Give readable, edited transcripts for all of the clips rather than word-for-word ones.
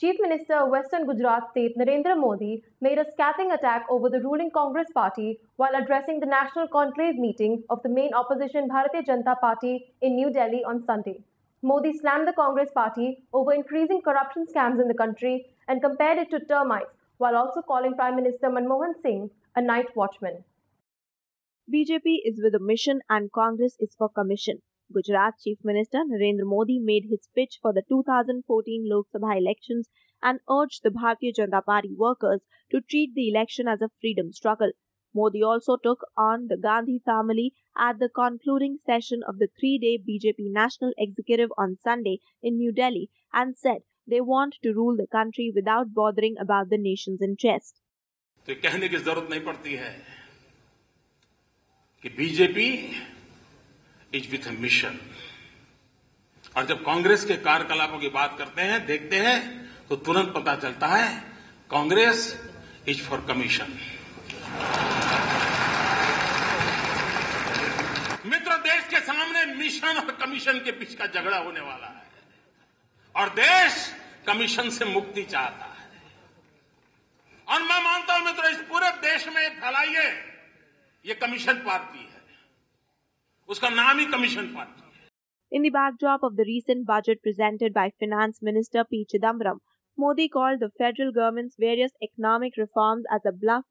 Chief Minister of Western Gujarat State Narendra Modi made a scathing attack over the ruling Congress party while addressing the National Conclave meeting of the main opposition Bharatiya Janata Party in New Delhi on Sunday. Modi slammed the Congress party over increasing corruption scams in the country and compared it to termites, while also calling Prime Minister Manmohan Singh a night watchman. BJP is with a mission and Congress is for commission. Gujarat Chief Minister Narendra Modi made his pitch for the 2014 Lok Sabha elections and urged the Bharatiya Janata Party workers to treat the election as a freedom struggle. Modi also took on the Gandhi family at the concluding session of the 3-day BJP National Executive on Sunday in New Delhi and said they want to rule the country without bothering about the nation's interest. तो कहने की जरूरत नहीं पड़ती है कि BJP is with A mission, और जब कांग्रेस के कार्यकलापों की बात करते हैं, देखते हैं, तो तुरंत पता चलता है कांग्रेस इज फॉर कमीशन। मित्र, देश के सामने मिशन और कमीशन के बीच का झगड़ा होने वाला है और देश कमीशन से मुक्ति चाहता है। और मैं मानता हूं मित्र, इस पूरे देश में फैलाइए, ये कमीशन पार्टी है, उसका नाम ही कमीशन पार्टी है। In the backdrop of the recent budget presented by Finance Minister P. Chidambaram, Modi called the federal government's various economic reforms as a bluff.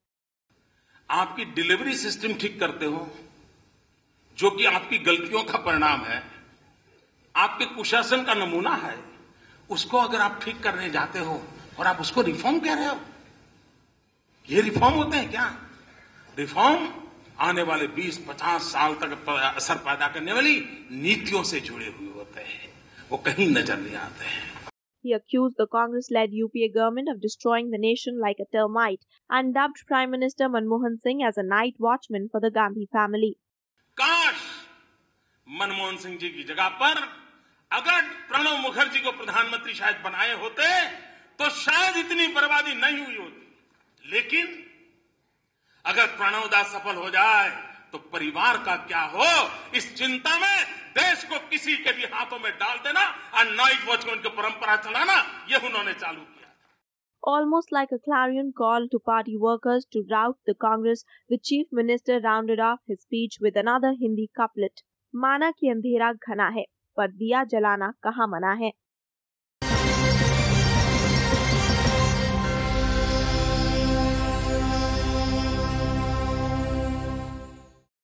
आपकी डिलीवरी सिस्टम ठीक करते हो, जो कि आपकी गलतियों का परिणाम है, आपके कुशासन का नमूना है, उसको अगर आप ठीक करने जाते हो और आप उसको रिफॉर्म कह रहे हो, ये रिफॉर्म होते हैं क्या? रिफॉर्म आने वाले 20-50 साल तक असर पैदा करने वाली नीतियों से जुड़े हुए होते हैं, वो कहीं नजर नहीं आते हैं। He accused the Congress-led UPA government of destroying the nation like a termite and dubbed Prime Minister Manmohan Singh as a night watchman for the Gandhi family. काश मनमोहन सिंह जी की जगह पर अगर प्रणब मुखर्जी को प्रधानमंत्री शायद बनाए होते तो शायद इतनी बर्बादी नहीं हुई होती। लेकिन अगर प्रणब दा सफल हो जाए तो परिवार का क्या हो, इस चिंता में देश को किसी के भी हाथों में डाल देना और नाइट वॉचमैन की परंपरा चलाना, यह उन्होंने चालू किया। Almost like a clarion call to party workers to rout the Congress, the chief minister rounded off his speech with another Hindi couplet. माना कि अंधेरा घना है, पर दिया जलाना कहाँ मना है।